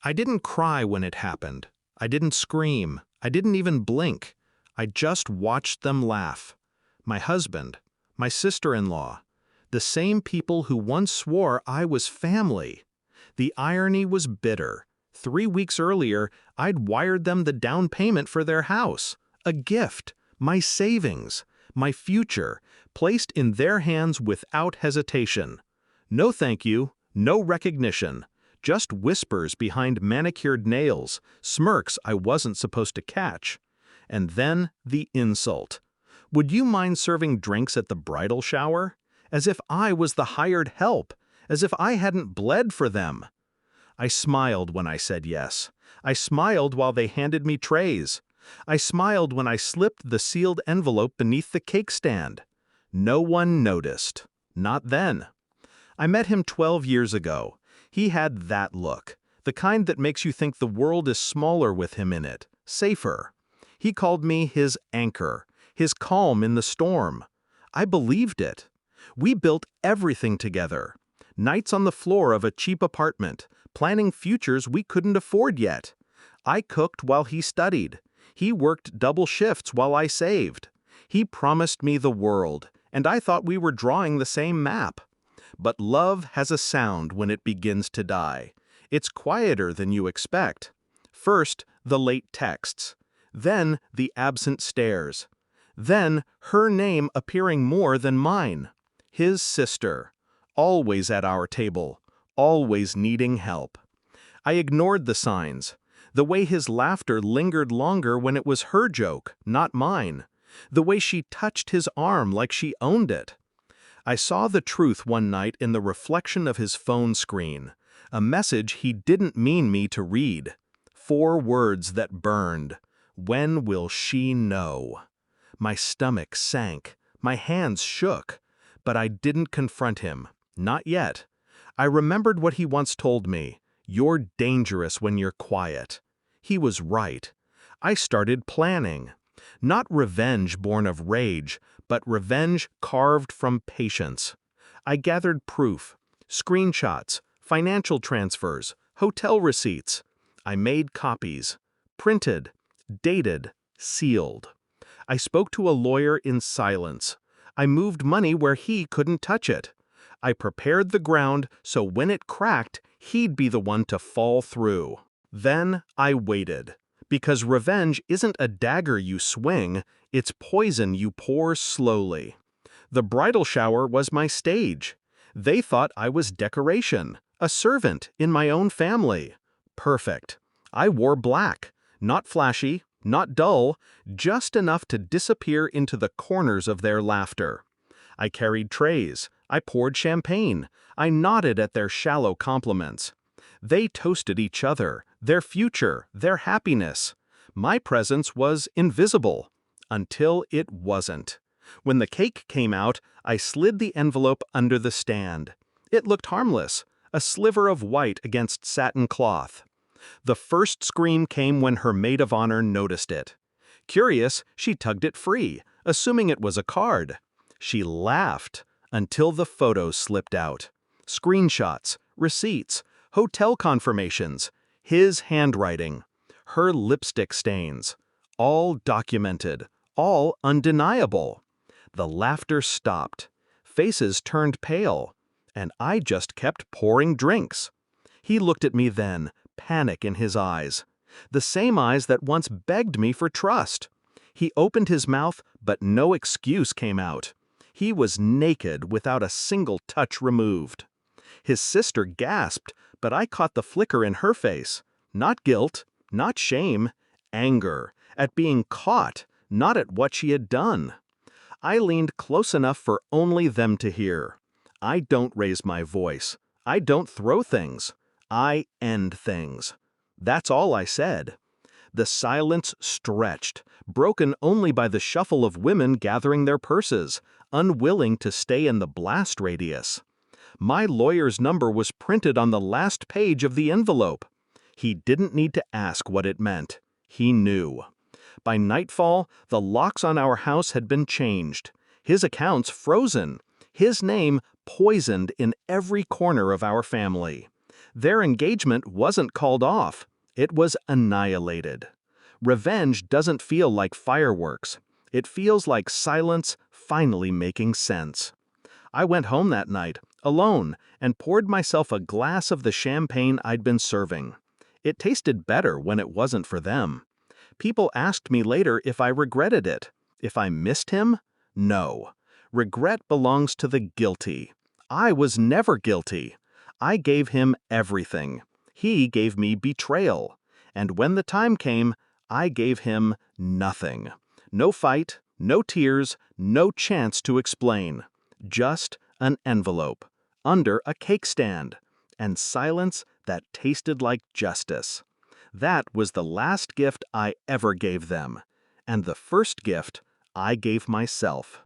I didn't cry when it happened. I didn't scream. I didn't even blink. I just watched them laugh. My husband, my sister-in-law, the same people who once swore I was family. The irony was bitter. 3 weeks earlier, I'd wired them the down payment for their house, a gift, my savings, my future, placed in their hands without hesitation. No thank you, no recognition, just whispers behind manicured nails, smirks I wasn't supposed to catch. And then the insult. Would you mind serving drinks at the bridal shower? As if I was the hired help, as if I hadn't bled for them. I smiled when I said yes. I smiled while they handed me trays. I smiled when I slipped the sealed envelope beneath the cake stand. No one noticed. Not then. I met him 12 years ago. He had that look, the kind that makes you think the world is smaller with him in it, safer. He called me his anchor, his calm in the storm. I believed it. We built everything together. Nights on the floor of a cheap apartment, planning futures we couldn't afford yet. I cooked while he studied. He worked double shifts while I saved. He promised me the world, and I thought we were drawing the same map. But love has a sound when it begins to die. It's quieter than you expect. First, the late texts. Then, the absent stares. Then, her name appearing more than mine. His sister. Always at our table. Always needing help. I ignored the signs. The way his laughter lingered longer when it was her joke, not mine. The way she touched his arm like she owned it. I saw the truth one night in the reflection of his phone screen. A message he didn't mean me to read. 4 words that burned. When will she know? My stomach sank. My hands shook. But I didn't confront him. Not yet. I remembered what he once told me. You're dangerous when you're quiet. He was right. I started planning. Not revenge born of rage, but revenge carved from patience. I gathered proof, screenshots, financial transfers, hotel receipts. I made copies, printed, dated, sealed. I spoke to a lawyer in silence. I moved money where he couldn't touch it. I prepared the ground so when it cracked, he'd be the one to fall through. Then I waited. Because revenge isn't a dagger you swing, it's poison you pour slowly. The bridal shower was my stage. They thought I was decoration, a servant in my own family. Perfect. I wore black, not flashy, not dull, just enough to disappear into the corners of their laughter. I carried trays. I poured champagne. I nodded at their shallow compliments. They toasted each other, their future, their happiness. My presence was invisible. Until it wasn't. When the cake came out, I slid the envelope under the stand. It looked harmless, a sliver of white against satin cloth. The first scream came when her maid of honor noticed it. Curious, she tugged it free, assuming it was a card. She laughed until the photos slipped out. Screenshots, receipts, hotel confirmations, his handwriting, her lipstick stains, all documented, all undeniable. The laughter stopped. Faces turned pale, and I just kept pouring drinks. He looked at me then, panic in his eyes. The same eyes that once begged me for trust. He opened his mouth, but no excuse came out. He was naked without a single touch removed. His sister gasped, but I caught the flicker in her face. Not guilt, not shame, anger, at being caught, not at what she had done. I leaned close enough for only them to hear. I don't raise my voice. I don't throw things. I end things. That's all I said. The silence stretched, broken only by the shuffle of women gathering their purses, unwilling to stay in the blast radius. My lawyer's number was printed on the last page of the envelope. He didn't need to ask what it meant. He knew. By nightfall, the locks on our house had been changed. His accounts frozen. His name poisoned in every corner of our family. Their engagement wasn't called off, it was annihilated. Revenge doesn't feel like fireworks. It feels like silence finally making sense. I went home that night, alone, and poured myself a glass of the champagne I'd been serving. It tasted better when it wasn't for them. People asked me later if I regretted it. If I missed him? No. Regret belongs to the guilty. I was never guilty. I gave him everything. He gave me betrayal. And when the time came, I gave him nothing. No fight, no tears, no chance to explain. Just an envelope, under a cake stand, and silence that tasted like justice. That was the last gift I ever gave them, and the first gift I gave myself.